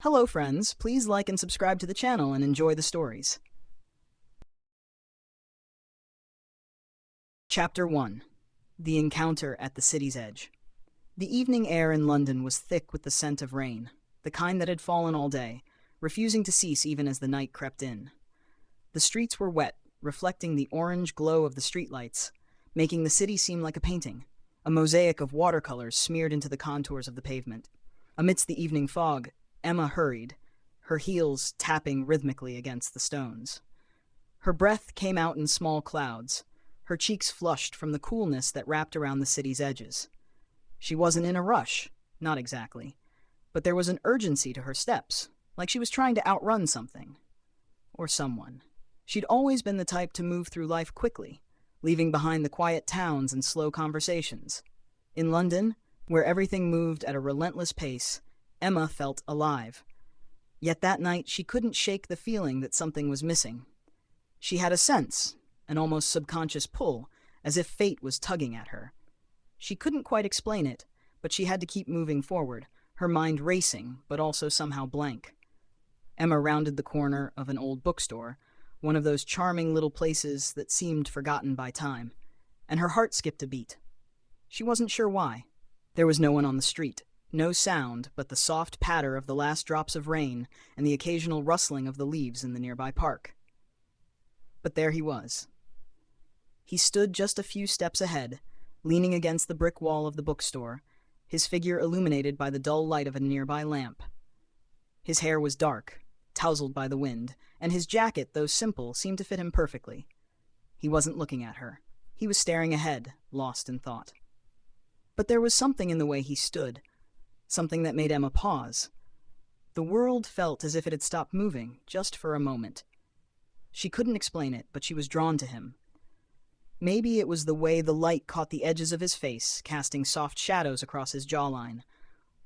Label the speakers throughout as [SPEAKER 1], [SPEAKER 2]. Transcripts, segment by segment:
[SPEAKER 1] Hello friends, please like and subscribe to the channel and enjoy the stories. Chapter 1. The Encounter at the City's Edge. The evening air in London was thick with the scent of rain, the kind that had fallen all day, refusing to cease even as the night crept in. The streets were wet, reflecting the orange glow of the streetlights, making the city seem like a painting, a mosaic of watercolors smeared into the contours of the pavement. Amidst the evening fog, Emma hurried, her heels tapping rhythmically against the stones. Her breath came out in small clouds, her cheeks flushed from the coolness that wrapped around the city's edges. She wasn't in a rush, not exactly, but there was an urgency to her steps, like she was trying to outrun something. Or someone. She'd always been the type to move through life quickly, leaving behind the quiet towns and slow conversations. In London, where everything moved at a relentless pace, Emma felt alive. Yet that night she couldn't shake the feeling that something was missing. She had a sense, an almost subconscious pull, as if fate was tugging at her. She couldn't quite explain it, but she had to keep moving forward, her mind racing, but also somehow blank. Emma rounded the corner of an old bookstore, one of those charming little places that seemed forgotten by time, and her heart skipped a beat. She wasn't sure why. There was no one on the street. No sound but the soft patter of the last drops of rain and the occasional rustling of the leaves in the nearby park. But there he was. He stood just a few steps ahead, leaning against the brick wall of the bookstore, his figure illuminated by the dull light of a nearby lamp. His hair was dark, tousled by the wind, and his jacket, though simple, seemed to fit him perfectly. He wasn't looking at her. He was staring ahead, lost in thought. But there was something in the way he stood, something that made Emma pause. The world felt as if it had stopped moving, just for a moment. She couldn't explain it, but she was drawn to him. Maybe it was the way the light caught the edges of his face, casting soft shadows across his jawline.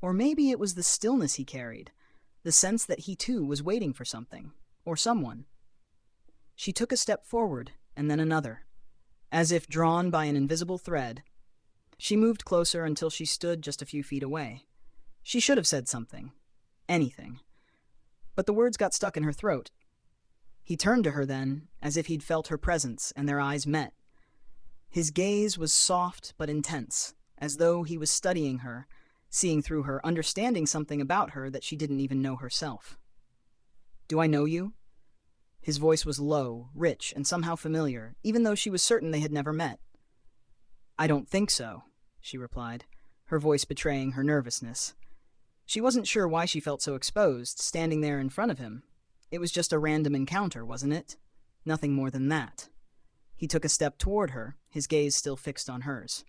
[SPEAKER 1] Or maybe it was the stillness he carried, the sense that he too was waiting for something, or someone. She took a step forward, and then another. As if drawn by an invisible thread, she moved closer until she stood just a few feet away. She should have said something. Anything. But the words got stuck in her throat. He turned to her then, as if he'd felt her presence, and their eyes met. His gaze was soft but intense, as though he was studying her, seeing through her, understanding something about her that she didn't even know herself. "Do I know you?" His voice was low, rich, and somehow familiar, even though she was certain they had never met. "I don't think so," she replied, her voice betraying her nervousness. She wasn't sure why she felt so exposed, standing there in front of him. It was just a random encounter, wasn't it? Nothing more than that. He took a step toward her, his gaze still fixed on hers.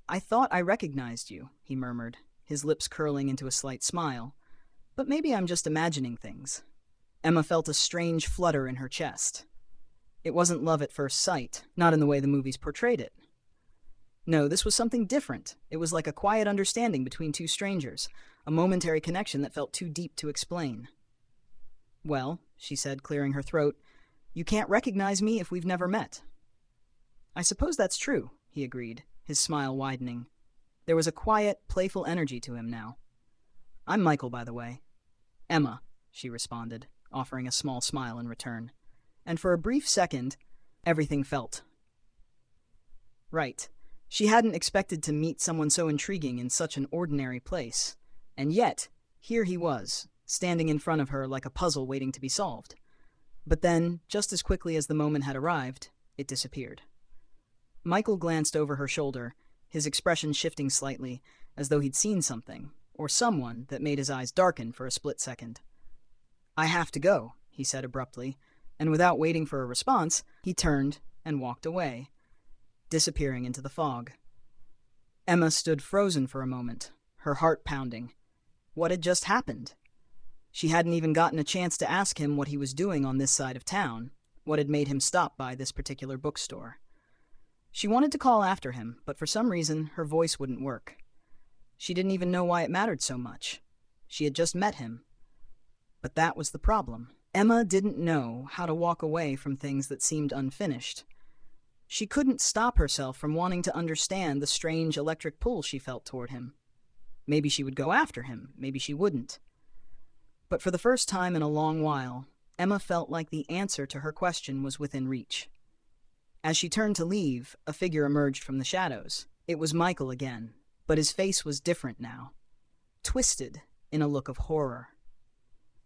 [SPEAKER 1] "I thought I recognized you," he murmured, his lips curling into a slight smile. "But maybe I'm just imagining things." Emma felt a strange flutter in her chest. It wasn't love at first sight, not in the way the movies portrayed it. No, this was something different. It was like a quiet understanding between two strangers, a momentary connection that felt too deep to explain. "Well," she said, clearing her throat, "you can't recognize me if we've never met." "I suppose that's true," he agreed, his smile widening. There was a quiet, playful energy to him now. "I'm Michael, by the way." "Emma," she responded, offering a small smile in return. And for a brief second, everything felt right. She hadn't expected to meet someone so intriguing in such an ordinary place. And yet, here he was, standing in front of her like a puzzle waiting to be solved. But then, just as quickly as the moment had arrived, it disappeared. Michael glanced over her shoulder, his expression shifting slightly, as though he'd seen something, or someone, that made his eyes darken for a split second. "I have to go," he said abruptly, and without waiting for a response, he turned and walked away, disappearing into the fog. Emma stood frozen for a moment, her heart pounding. What had just happened? She hadn't even gotten a chance to ask him what he was doing on this side of town, what had made him stop by this particular bookstore. She wanted to call after him, but for some reason her voice wouldn't work. She didn't even know why it mattered so much. She had just met him. But that was the problem. Emma didn't know how to walk away from things that seemed unfinished. She couldn't stop herself from wanting to understand the strange electric pull she felt toward him. Maybe she would go after him, maybe she wouldn't. But for the first time in a long while, Emma felt like the answer to her question was within reach. As she turned to leave, a figure emerged from the shadows. It was Michael again, but his face was different now, twisted in a look of horror.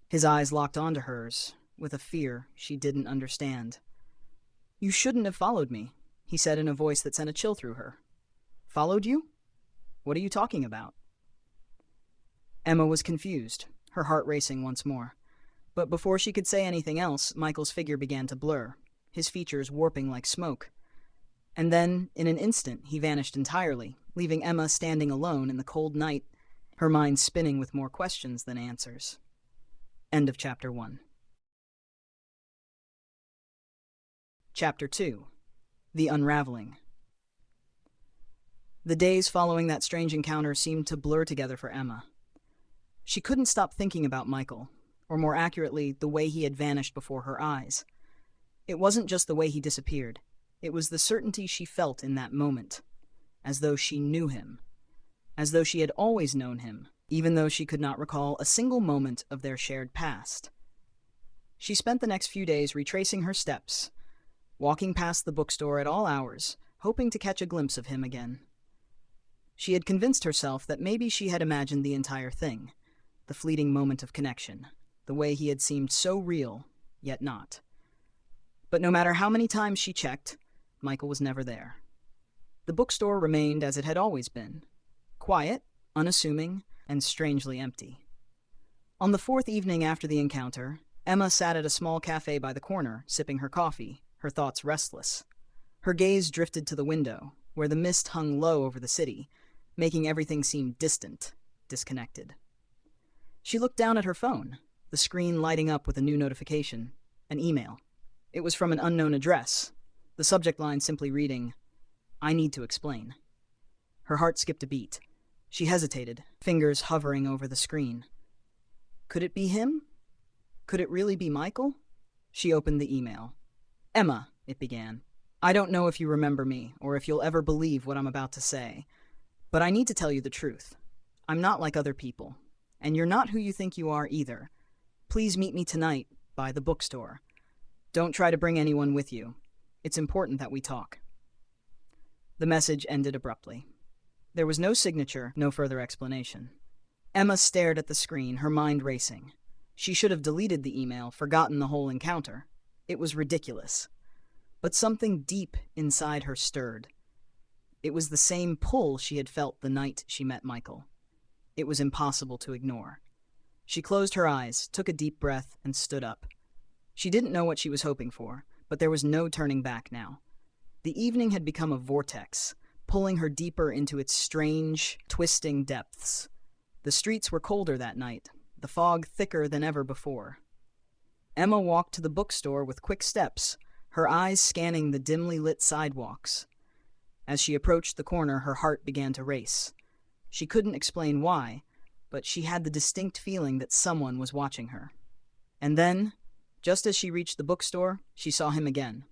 [SPEAKER 1] His eyes locked onto hers, with a fear she didn't understand. "You shouldn't have followed me," he said in a voice that sent a chill through her. "Followed you? What are you talking about?" Emma was confused, her heart racing once more. But before she could say anything else, Michael's figure began to blur, his features warping like smoke. And then, in an instant, he vanished entirely, leaving Emma standing alone in the cold night, her mind spinning with more questions than answers. End of Chapter 1. Chapter 2. The Unraveling. The days following that strange encounter seemed to blur together for Emma. She couldn't stop thinking about Michael, or more accurately, the way he had vanished before her eyes. It wasn't just the way he disappeared. It was the certainty she felt in that moment, as though she knew him, as though she had always known him, even though she could not recall a single moment of their shared past. She spent the next few days retracing her steps, walking past the bookstore at all hours, hoping to catch a glimpse of him again. She had convinced herself that maybe she had imagined the entire thing, the fleeting moment of connection, the way he had seemed so real, yet not. But no matter how many times she checked, Michael was never there. The bookstore remained as it had always been, quiet, unassuming, and strangely empty. On the fourth evening after the encounter, Emma sat at a small cafe by the corner, sipping her coffee, her thoughts restless. Her gaze drifted to the window, where the mist hung low over the city, making everything seem distant, disconnected. She looked down at her phone, the screen lighting up with a new notification, an email. It was from an unknown address, the subject line simply reading, "I need to explain." Her heart skipped a beat. She hesitated, fingers hovering over the screen. Could it be him? Could it really be Michael? She opened the email. "Emma," it began. "I don't know if you remember me, or if you'll ever believe what I'm about to say, but I need to tell you the truth. I'm not like other people, and you're not who you think you are either. Please meet me tonight by the bookstore. Don't try to bring anyone with you. It's important that we talk." The message ended abruptly. There was no signature, no further explanation. Emma stared at the screen, her mind racing. She should have deleted the email, forgotten the whole encounter. It was ridiculous. But something deep inside her stirred. It was the same pull she had felt the night she met Michael. It was impossible to ignore. She closed her eyes, took a deep breath, and stood up. She didn't know what she was hoping for, but there was no turning back now. The evening had become a vortex, pulling her deeper into its strange, twisting depths. The streets were colder that night, the fog thicker than ever before. Emma walked to the bookstore with quick steps, her eyes scanning the dimly lit sidewalks. As she approached the corner, her heart began to race. She couldn't explain why, but she had the distinct feeling that someone was watching her. And then, just as she reached the bookstore, she saw him again.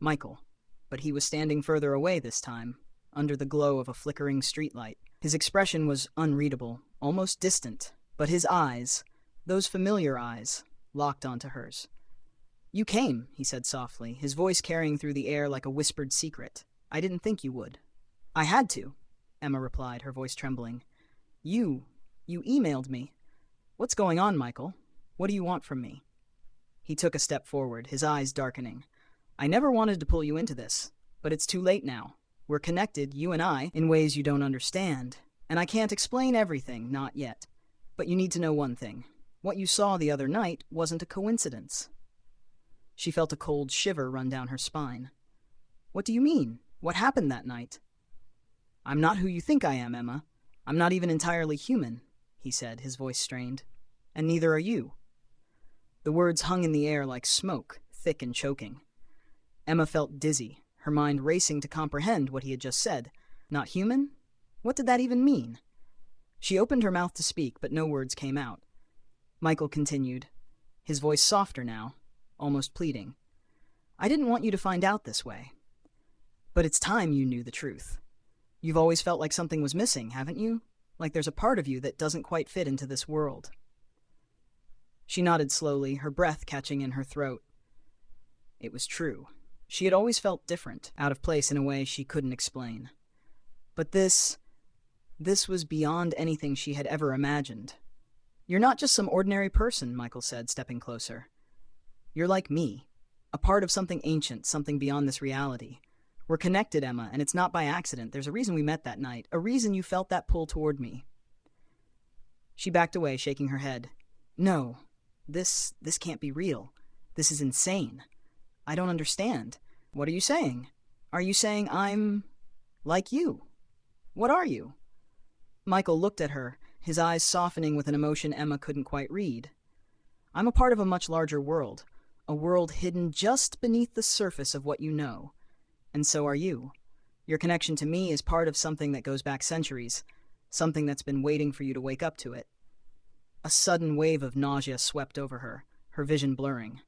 [SPEAKER 1] Michael. But he was standing further away this time, under the glow of a flickering streetlight. His expression was unreadable, almost distant, but his eyes, those familiar eyes, locked onto hers. "You came," he said softly, his voice carrying through the air like a whispered secret. "I didn't think you would." "I had to," Emma replied, her voice trembling. You emailed me. What's going on, Michael? What do you want from me?" He took a step forward, his eyes darkening. "I never wanted to pull you into this, but it's too late now. We're connected, you and I, in ways you don't understand, and I can't explain everything, not yet. But you need to know one thing. What you saw the other night wasn't a coincidence." She felt a cold shiver run down her spine. "What do you mean? What happened that night?" "I'm not who you think I am, Emma. I'm not even entirely human," he said, his voice strained. "And neither are you." The words hung in the air like smoke, thick and choking. Emma felt dizzy, her mind racing to comprehend what he had just said. Not human? What did that even mean? She opened her mouth to speak, but no words came out. Michael continued, his voice softer now, almost pleading. "I didn't want you to find out this way. But it's time you knew the truth. You've always felt like something was missing, haven't you? Like there's a part of you that doesn't quite fit into this world." She nodded slowly, her breath catching in her throat. It was true. She had always felt different, out of place in a way she couldn't explain. But this was beyond anything she had ever imagined. "You're not just some ordinary person," Michael said, stepping closer. "You're like me, a part of something ancient, something beyond this reality. We're connected, Emma, and it's not by accident. There's a reason we met that night, a reason you felt that pull toward me." She backed away, shaking her head. "No, this can't be real. This is insane. I don't understand. What are you saying? Are you saying I'm like you? What are you?" Michael looked at her, his eyes softening with an emotion Emma couldn't quite read. "I'm a part of a much larger world, a world hidden just beneath the surface of what you know. And so are you. Your connection to me is part of something that goes back centuries, something that's been waiting for you to wake up to it." A sudden wave of nausea swept over her, her vision blurring.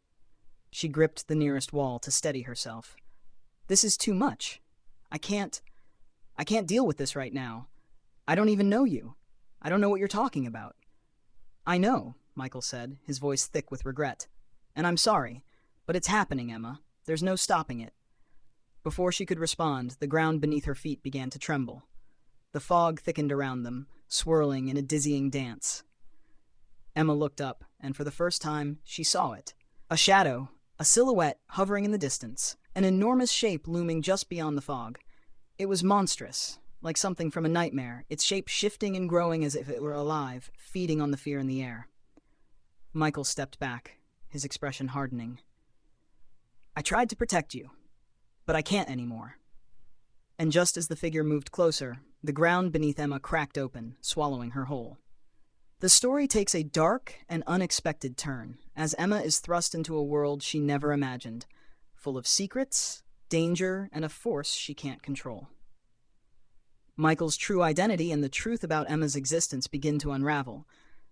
[SPEAKER 1] She gripped the nearest wall to steady herself. "This is too much. I can't deal with this right now. I don't even know you. I don't know what you're talking about." "I know," Michael said, his voice thick with regret. "And I'm sorry, but it's happening, Emma. There's no stopping it." Before she could respond, the ground beneath her feet began to tremble. The fog thickened around them, swirling in a dizzying dance. Emma looked up, and for the first time, she saw it. A shadow, a silhouette hovering in the distance, an enormous shape looming just beyond the fog. It was monstrous, like something from a nightmare, its shape shifting and growing as if it were alive, feeding on the fear in the air. Michael stepped back, his expression hardening. "I tried to protect you, but I can't anymore." And just as the figure moved closer, the ground beneath Emma cracked open, swallowing her whole. The story takes a dark and unexpected turn, as Emma is thrust into a world she never imagined, full of secrets, danger, and a force she can't control. Michael's true identity and the truth about Emma's existence begin to unravel,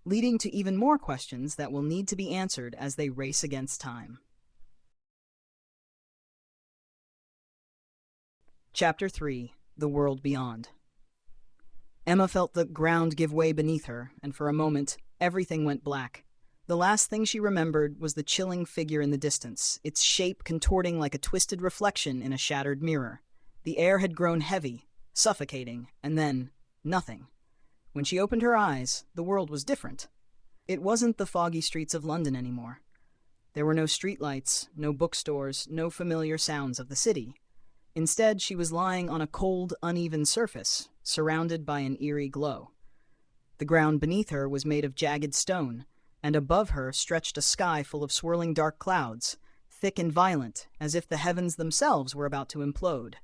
[SPEAKER 1] leading to even more questions that will need to be answered as they race against time. Chapter 3: The World Beyond. Emma felt the ground give way beneath her, and for a moment, everything went black. The last thing she remembered was the chilling figure in the distance, its shape contorting like a twisted reflection in a shattered mirror. The air had grown heavy, suffocating, and then nothing. When she opened her eyes, the world was different. It wasn't the foggy streets of London anymore. There were no streetlights, no bookstores, no familiar sounds of the city. Instead, she was lying on a cold, uneven surface, surrounded by an eerie glow. The ground beneath her was made of jagged stone, and above her stretched a sky full of swirling dark clouds, thick and violent, as if the heavens themselves were about to implode.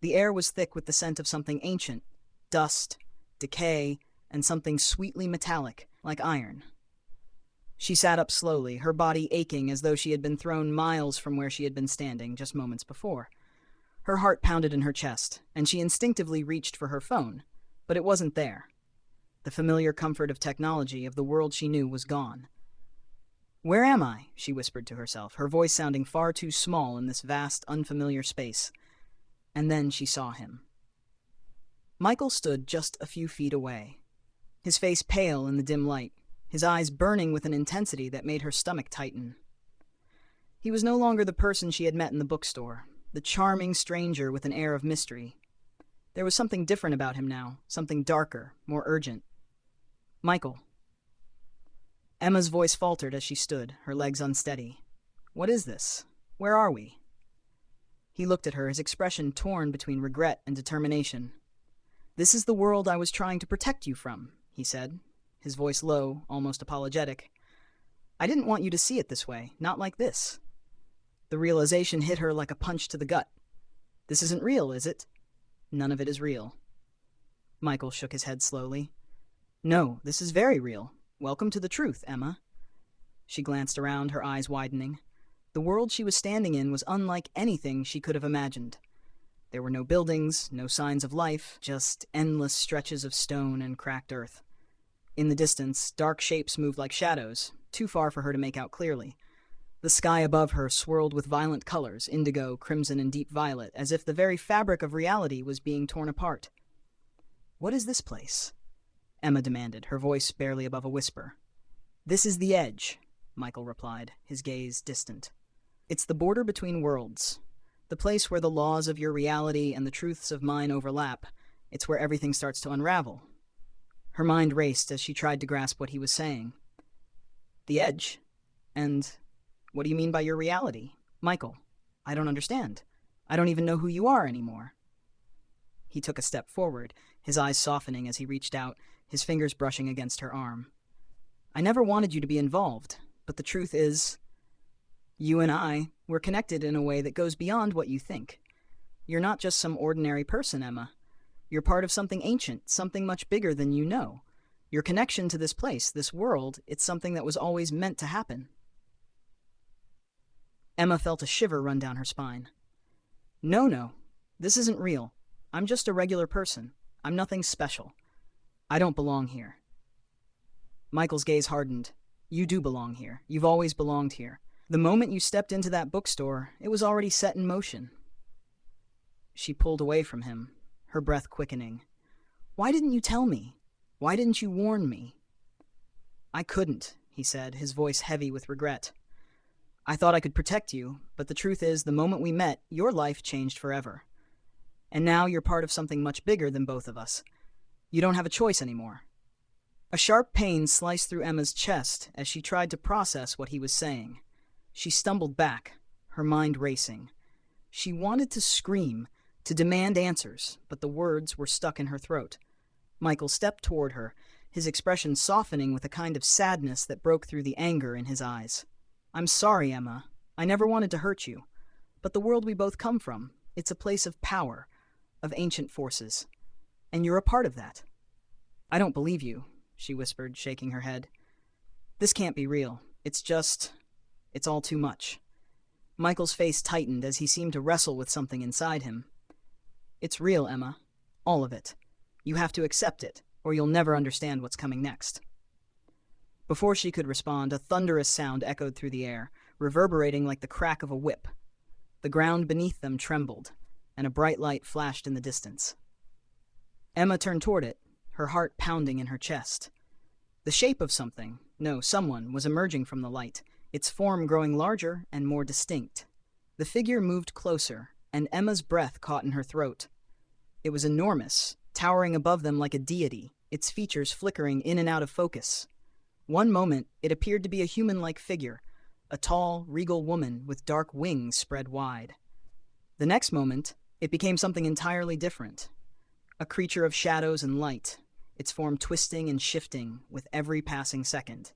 [SPEAKER 1] The air was thick with the scent of something ancient, dust, decay, and something sweetly metallic, like iron. She sat up slowly, her body aching as though she had been thrown miles from where she had been standing just moments before. Her heart pounded in her chest, and she instinctively reached for her phone, but it wasn't there. The familiar comfort of technology, of the world she knew, was gone. "Where am I?" she whispered to herself, her voice sounding far too small in this vast, unfamiliar space. And then she saw him. Michael stood just a few feet away, his face pale in the dim light, his eyes burning with an intensity that made her stomach tighten. He was no longer the person she had met in the bookstore, the charming stranger with an air of mystery. There was something different about him now, something darker, more urgent. "Michael." Emma's voice faltered as she stood, her legs unsteady. "What is this? Where are we?" He looked at her, his expression torn between regret and determination. "This is the world I was trying to protect you from," he said, his voice low, almost apologetic. "I didn't want you to see it this way, not like this." The realization hit her like a punch to the gut. "This isn't real, is it?" "None of it is real." Michael shook his head slowly. "No, this is very real. Welcome to the truth, Emma." She glanced around, her eyes widening. The world she was standing in was unlike anything she could have imagined. There were no buildings, no signs of life, just endless stretches of stone and cracked earth. In the distance, dark shapes moved like shadows, too far for her to make out clearly. The sky above her swirled with violent colors, indigo, crimson, and deep violet, as if the very fabric of reality was being torn apart. "What is this place?" Emma demanded, her voice barely above a whisper. "This is the edge," Michael replied, his gaze distant. "It's the border between worlds. The place where the laws of your reality and the truths of mine overlap. It's where everything starts to unravel." Her mind raced as she tried to grasp what he was saying. "The edge? And what do you mean by your reality? Michael, I don't understand. I don't even know who you are anymore." He took a step forward, his eyes softening as he reached out, his fingers brushing against her arm. "I never wanted you to be involved, but the truth is, you and I, we're connected in a way that goes beyond what you think. You're not just some ordinary person, Emma. You're part of something ancient, something much bigger than you know. Your connection to this place, this world, it's something that was always meant to happen." Emma felt a shiver run down her spine. No, this isn't real. I'm just a regular person. I'm nothing special. I don't belong here." Michael's gaze hardened. "You do belong here. You've always belonged here. The moment you stepped into that bookstore, it was already set in motion." She pulled away from him, her breath quickening. "Why didn't you tell me? Why didn't you warn me?" "I couldn't," he said, his voice heavy with regret. "I thought I could protect you, but the truth is, the moment we met, your life changed forever. And now you're part of something much bigger than both of us. You don't have a choice anymore." A sharp pain sliced through Emma's chest as she tried to process what he was saying. She stumbled back, her mind racing. She wanted to scream, to demand answers, but the words were stuck in her throat. Michael stepped toward her, his expression softening with a kind of sadness that broke through the anger in his eyes. "I'm sorry, Emma. I never wanted to hurt you. But the world we both come from, it's a place of power, of ancient forces. And you're a part of that." "I don't believe you," she whispered, shaking her head. "This can't be real. It's all too much." Michael's face tightened as he seemed to wrestle with something inside him. "It's real, Emma. All of it. You have to accept it, or you'll never understand what's coming next." Before she could respond, a thunderous sound echoed through the air, reverberating like the crack of a whip. The ground beneath them trembled, and a bright light flashed in the distance. Emma turned toward it, her heart pounding in her chest. The shape of someone, was emerging from the light, its form growing larger and more distinct. The figure moved closer, and Emma's breath caught in her throat. It was enormous, towering above them like a deity, its features flickering in and out of focus. One moment, it appeared to be a human-like figure, a tall, regal woman with dark wings spread wide. The next moment, it became something entirely different. A creature of shadows and light, its form twisting and shifting with every passing second.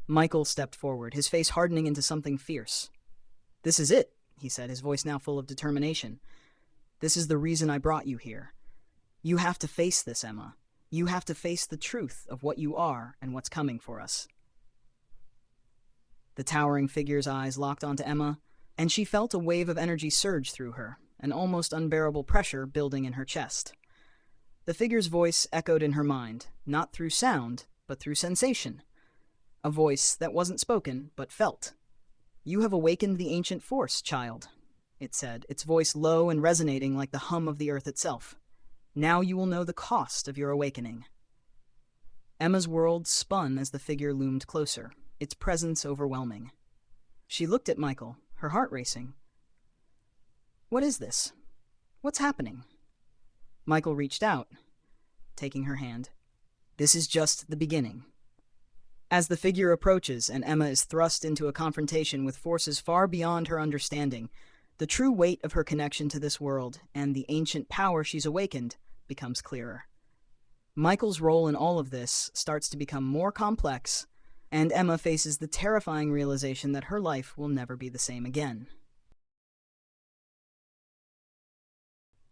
[SPEAKER 1] Michael stepped forward, his face hardening into something fierce. "This is it," he said, his voice now full of determination. "This is the reason I brought you here. You have to face this, Emma. You have to face the truth of what you are and what's coming for us." The towering figure's eyes locked onto Emma, and she felt a wave of energy surge through her, an almost unbearable pressure building in her chest. The figure's voice echoed in her mind, not through sound, but through sensation. A voice that wasn't spoken, but felt. "You have awakened the ancient force, child," it said, its voice low and resonating like the hum of the earth itself. "Now you will know the cost of your awakening." Emma's world spun as the figure loomed closer, its presence overwhelming. She looked at Michael, her heart racing. "What is this? What's happening?" Michael reached out, taking her hand. "This is just the beginning." As the figure approaches and Emma is thrust into a confrontation with forces far beyond her understanding, the true weight of her connection to this world and the ancient power she's awakened becomes clearer. Michael's role in all of this starts to become more complex, and Emma faces the terrifying realization that her life will never be the same again.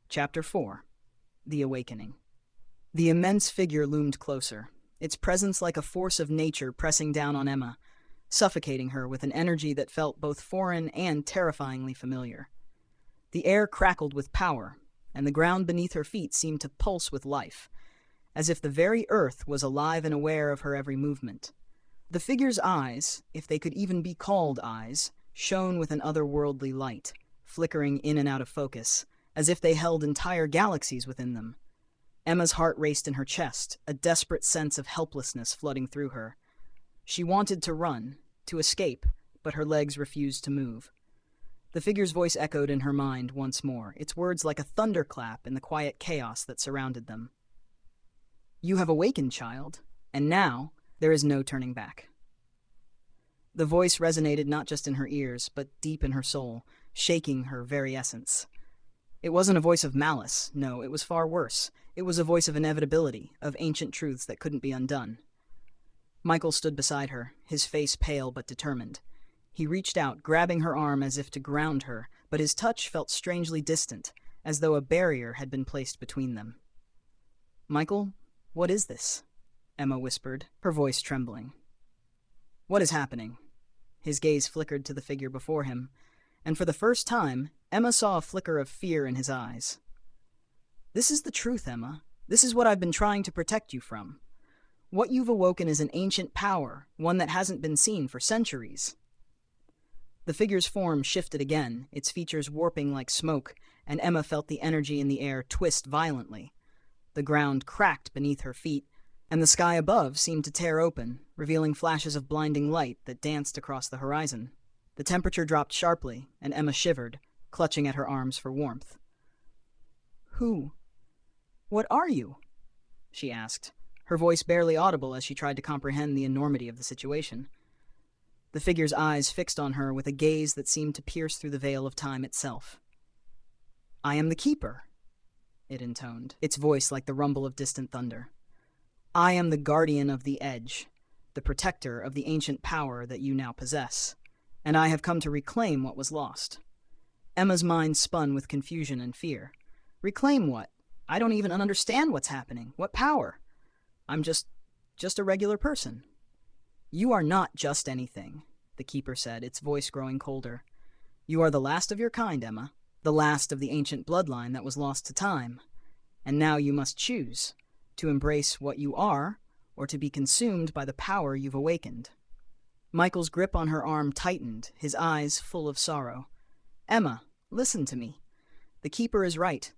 [SPEAKER 1] Chapter 4. The Awakening. The immense figure loomed closer, its presence like a force of nature pressing down on Emma, suffocating her with an energy that felt both foreign and terrifyingly familiar. The air crackled with power, and the ground beneath her feet seemed to pulse with life, as if the very earth was alive and aware of her every movement. The figure's eyes, if they could even be called eyes, shone with an otherworldly light, flickering in and out of focus, as if they held entire galaxies within them. Emma's heart raced in her chest, a desperate sense of helplessness flooding through her. She wanted to run, to escape, but her legs refused to move. The figure's voice echoed in her mind once more, its words like a thunderclap in the quiet chaos that surrounded them. "You have awakened, child, and now there is no turning back." The voice resonated not just in her ears, but deep in her soul, shaking her very essence. It wasn't a voice of malice, no, it was far worse. It was a voice of inevitability, of ancient truths that couldn't be undone. Michael stood beside her, his face pale but determined. He reached out, grabbing her arm as if to ground her, but his touch felt strangely distant, as though a barrier had been placed between them. "Michael, what is this?" Emma whispered, her voice trembling. "What is happening?" His gaze flickered to the figure before him, and for the first time, Emma saw a flicker of fear in his eyes. "This is the truth, Emma. This is what I've been trying to protect you from. What you've awoken is an ancient power, one that hasn't been seen for centuries." The figure's form shifted again, its features warping like smoke, and Emma felt the energy in the air twist violently. The ground cracked beneath her feet, and the sky above seemed to tear open, revealing flashes of blinding light that danced across the horizon. The temperature dropped sharply, and Emma shivered, clutching at her arms for warmth. "Who? What are you?" she asked, her voice barely audible as she tried to comprehend the enormity of the situation. The figure's eyes fixed on her with a gaze that seemed to pierce through the veil of time itself. "I am the Keeper," it intoned, its voice like the rumble of distant thunder. "I am the guardian of the Edge, the protector of the ancient power that you now possess, and I have come to reclaim what was lost." Emma's mind spun with confusion and fear. "Reclaim what? I don't even understand what's happening. What power? I'm just a regular person." "You are not just anything," the Keeper said, its voice growing colder. "You are the last of your kind, Emma, the last of the ancient bloodline that was lost to time. And now you must choose, to embrace what you are, or to be consumed by the power you've awakened." Michael's grip on her arm tightened, his eyes full of sorrow. "Emma, listen to me. The Keeper is right.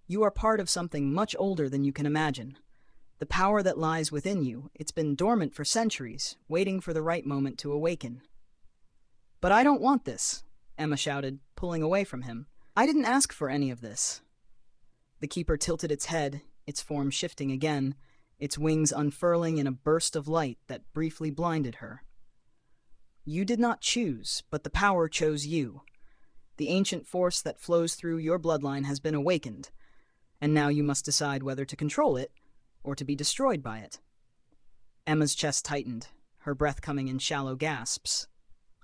[SPEAKER 1] You are part of something much older than you can imagine. The power that lies within you, it's been dormant for centuries, waiting for the right moment to awaken." "But I don't want this," Emma shouted, pulling away from him. "I didn't ask for any of this." The Keeper tilted its head, its form shifting again, its wings unfurling in a burst of light that briefly blinded her. "You did not choose, but the power chose you. The ancient force that flows through your bloodline has been awakened, and now you must decide whether to control it or to be destroyed by it." Emma's chest tightened, her breath coming in shallow gasps.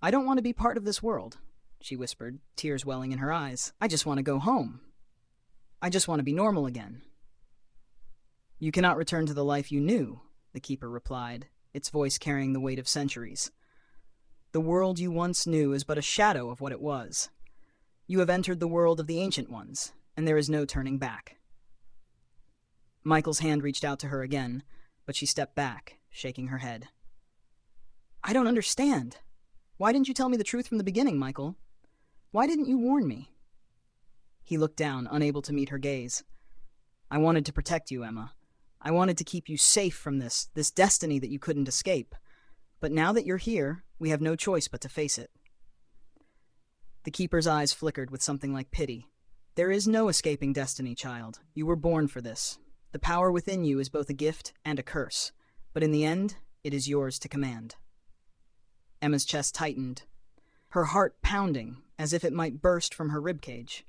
[SPEAKER 1] "I don't want to be part of this world," she whispered, tears welling in her eyes. "I just want to go home. I just want to be normal again." "You cannot return to the life you knew," the Keeper replied, its voice carrying the weight of centuries. "The world you once knew is but a shadow of what it was. You have entered the world of the Ancient Ones, and there is no turning back." Michael's hand reached out to her again, but she stepped back, shaking her head. "I don't understand. Why didn't you tell me the truth from the beginning, Michael? Why didn't you warn me?" He looked down, unable to meet her gaze. "I wanted to protect you, Emma. I wanted to keep you safe from this destiny that you couldn't escape. But now that you're here, we have no choice but to face it." The Keeper's eyes flickered with something like pity. "There is no escaping destiny, child. You were born for this. The power within you is both a gift and a curse, but in the end, it is yours to command." Emma's chest tightened, her heart pounding as if it might burst from her ribcage.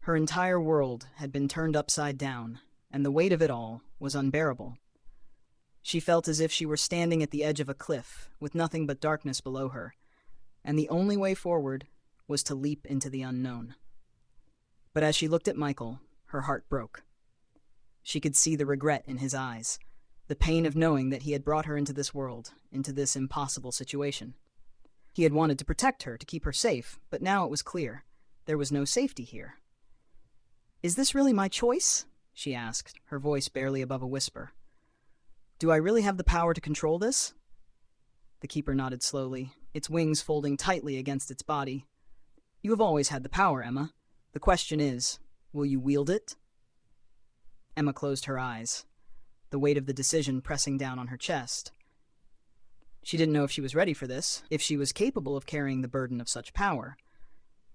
[SPEAKER 1] Her entire world had been turned upside down, and the weight of it all was unbearable. She felt as if she were standing at the edge of a cliff, with nothing but darkness below her, and the only way forward was to leap into the unknown. But as she looked at Michael, her heart broke. She could see the regret in his eyes, the pain of knowing that he had brought her into this world, into this impossible situation. He had wanted to protect her, to keep her safe, but now it was clear. There was no safety here. "Is this really my choice?" she asked, her voice barely above a whisper. "Do I really have the power to control this?" The Keeper nodded slowly, its wings folding tightly against its body. "You have always had the power, Emma. The question is, will you wield it?" Emma closed her eyes, the weight of the decision pressing down on her chest. She didn't know if she was ready for this, if she was capable of carrying the burden of such power.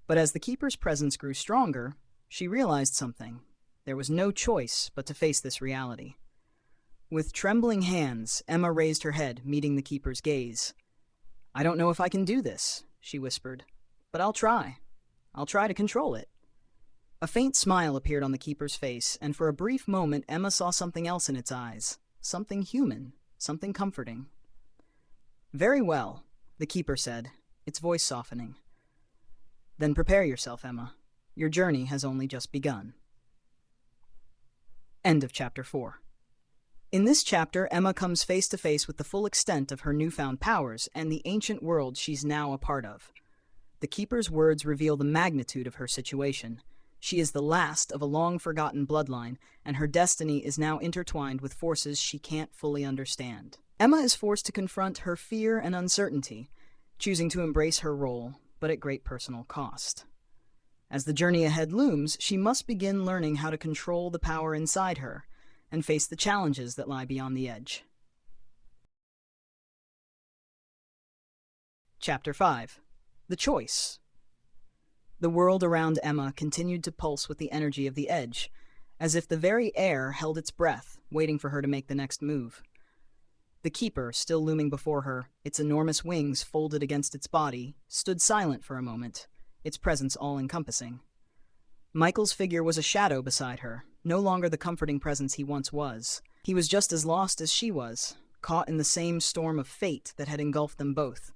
[SPEAKER 1] But as the Keeper's presence grew stronger, she realized something. There was no choice but to face this reality. With trembling hands, Emma raised her head, meeting the Keeper's gaze. "I don't know if I can do this," she whispered, "but I'll try. I'll try to control it." A faint smile appeared on the Keeper's face, and for a brief moment Emma saw something else in its eyes, something human, something comforting. "Very well," the Keeper said, its voice softening. "Then prepare yourself, Emma. Your journey has only just begun." End of Chapter 4. In this chapter, Emma comes face to face with the full extent of her newfound powers and the ancient world she's now a part of. The Keeper's words reveal the magnitude of her situation. She is the last of a long-forgotten bloodline, and her destiny is now intertwined with forces she can't fully understand. Emma is forced to confront her fear and uncertainty, choosing to embrace her role, but at great personal cost. As the journey ahead looms, she must begin learning how to control the power inside her and face the challenges that lie beyond the edge. Chapter 5. The Choice. The world around Emma continued to pulse with the energy of the edge, as if the very air held its breath, waiting for her to make the next move. The Keeper, still looming before her, its enormous wings folded against its body, stood silent for a moment, its presence all-encompassing. Michael's figure was a shadow beside her, no longer the comforting presence he once was. He was just as lost as she was, caught in the same storm of fate that had engulfed them both.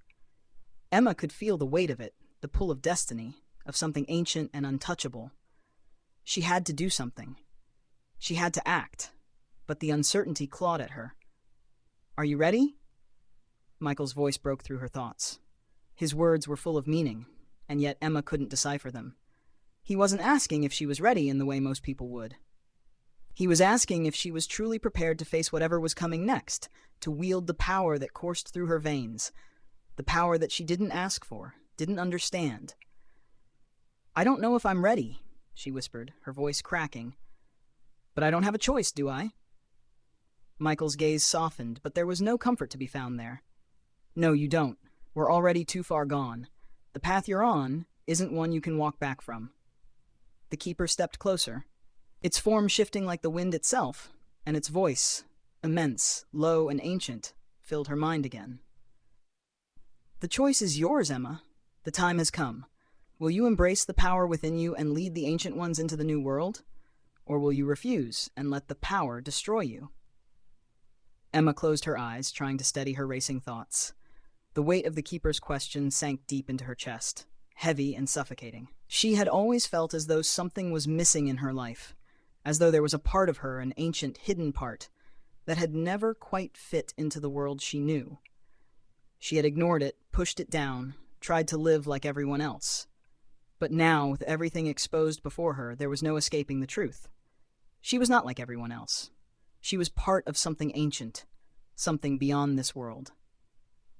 [SPEAKER 1] Emma could feel the weight of it, the pull of destiny, of something ancient and untouchable. She had to do something. She had to act, but the uncertainty clawed at her. "Are you ready?" Michael's voice broke through her thoughts. His words were full of meaning, and yet Emma couldn't decipher them. He wasn't asking if she was ready in the way most people would. He was asking if she was truly prepared to face whatever was coming next, to wield the power that coursed through her veins, the power that she didn't ask for, didn't understand. "I don't know if I'm ready," she whispered, her voice cracking. "But I don't have a choice, do I?" Michael's gaze softened, but there was no comfort to be found there. "No, you don't. We're already too far gone. The path you're on isn't one you can walk back from." The Keeper stepped closer, its form shifting like the wind itself, and its voice, immense, low, and ancient, filled her mind again. "The choice is yours, Emma. The time has come. Will you embrace the power within you and lead the Ancient Ones into the new world? Or will you refuse and let the power destroy you?" Emma closed her eyes, trying to steady her racing thoughts. The weight of the Keeper's question sank deep into her chest, heavy and suffocating. She had always felt as though something was missing in her life, as though there was a part of her, an ancient, hidden part, that had never quite fit into the world she knew. She had ignored it, pushed it down, tried to live like everyone else. But now, with everything exposed before her, there was no escaping the truth. She was not like everyone else. She was part of something ancient, something beyond this world.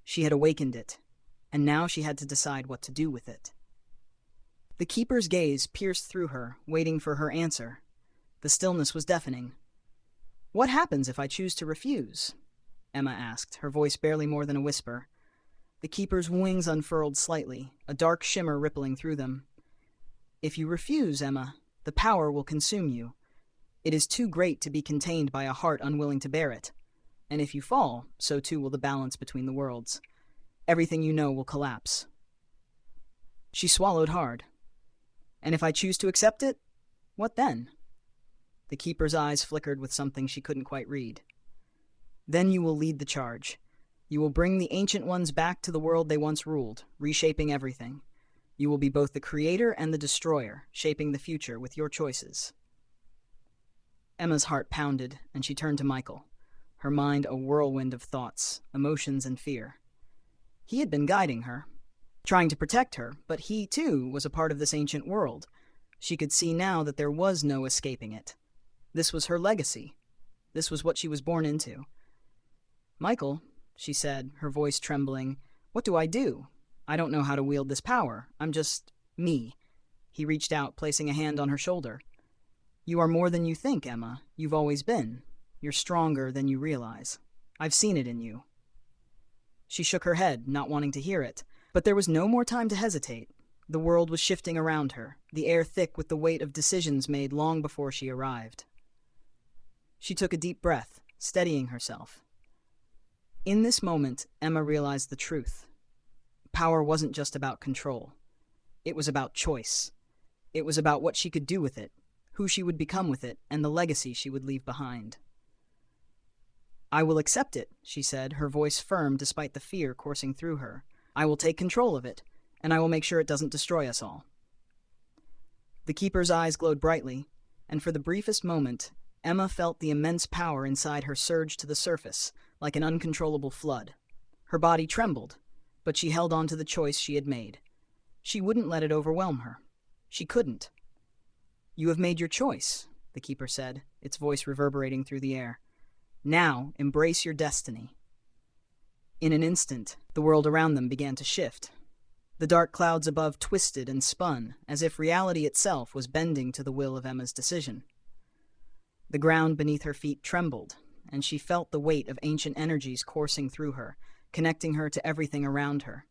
[SPEAKER 1] She had awakened it, and now she had to decide what to do with it. The Keeper's gaze pierced through her, waiting for her answer. The stillness was deafening. "What happens if I choose to refuse?" Emma asked, her voice barely more than a whisper. The Keeper's wings unfurled slightly, a dark shimmer rippling through them. "If you refuse, Emma, the power will consume you. It is too great to be contained by a heart unwilling to bear it. And if you fall, so too will the balance between the worlds. Everything you know will collapse." She swallowed hard. "And if I choose to accept it, what then?" The Keeper's eyes flickered with something she couldn't quite read. "Then you will lead the charge. You will bring the Ancient Ones back to the world they once ruled, reshaping everything. You will be both the creator and the destroyer, shaping the future with your choices." Emma's heart pounded, and she turned to Michael, her mind a whirlwind of thoughts, emotions, and fear. He had been guiding her, trying to protect her, but he, too, was a part of this ancient world. She could see now that there was no escaping it. This was her legacy. This was what she was born into. "Michael," she said, her voice trembling, "what do I do? I don't know how to wield this power. I'm just me." He reached out, placing a hand on her shoulder. "You are more than you think, Emma. You've always been. You're stronger than you realize. I've seen it in you." She shook her head, not wanting to hear it. But there was no more time to hesitate. The world was shifting around her, the air thick with the weight of decisions made long before she arrived. She took a deep breath, steadying herself. In this moment, Emma realized the truth. Power wasn't just about control. It was about choice. It was about what she could do with it, who she would become with it, and the legacy she would leave behind. "I will accept it," she said, her voice firm despite the fear coursing through her. "I will take control of it, and I will make sure it doesn't destroy us all." The keeper's eyes glowed brightly, and for the briefest moment, Emma felt the immense power inside her surge to the surface, like an uncontrollable flood. Her body trembled, but she held on to the choice she had made. She wouldn't let it overwhelm her. She couldn't. "You have made your choice," the keeper said, its voice reverberating through the air. "Now, embrace your destiny." In an instant, the world around them began to shift. The dark clouds above twisted and spun, as if reality itself was bending to the will of Emma's decision. The ground beneath her feet trembled, and she felt the weight of ancient energies coursing through her, connecting her to everything around her.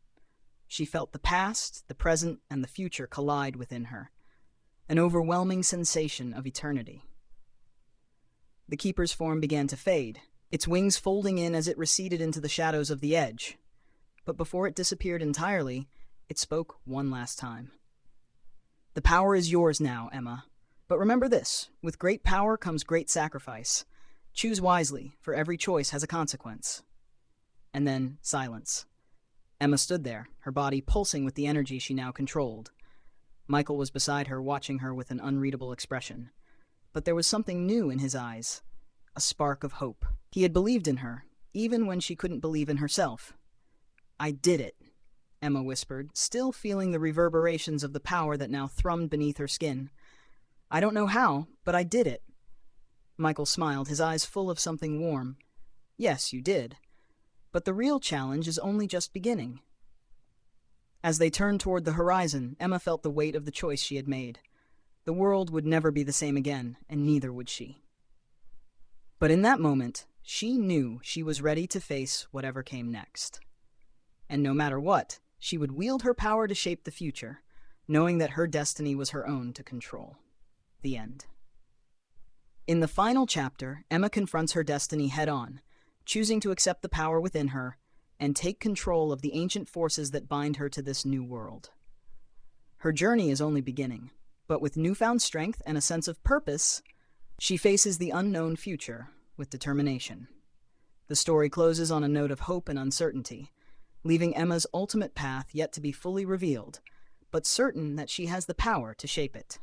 [SPEAKER 1] She felt the past, the present, and the future collide within her, an overwhelming sensation of eternity. The keeper's form began to fade, its wings folding in as it receded into the shadows of the edge. But before it disappeared entirely, it spoke one last time. "The power is yours now, Emma. But remember this, with great power comes great sacrifice. Choose wisely, for every choice has a consequence." And then silence. Emma stood there, her body pulsing with the energy she now controlled. Michael was beside her, watching her with an unreadable expression. But there was something new in his eyes, a spark of hope. He had believed in her, even when she couldn't believe in herself. "I did it," Emma whispered, still feeling the reverberations of the power that now thrummed beneath her skin. "I don't know how, but I did it." Michael smiled, his eyes full of something warm. "Yes, you did. But the real challenge is only just beginning." As they turned toward the horizon, Emma felt the weight of the choice she had made. The world would never be the same again, and neither would she. But in that moment, she knew she was ready to face whatever came next. And no matter what, she would wield her power to shape the future, knowing that her destiny was her own to control. The end. In the final chapter, Emma confronts her destiny head-on, choosing to accept the power within her and take control of the ancient forces that bind her to this new world. Her journey is only beginning, but with newfound strength and a sense of purpose, she faces the unknown future with determination. The story closes on a note of hope and uncertainty, leaving Emma's ultimate path yet to be fully revealed, but certain that she has the power to shape it.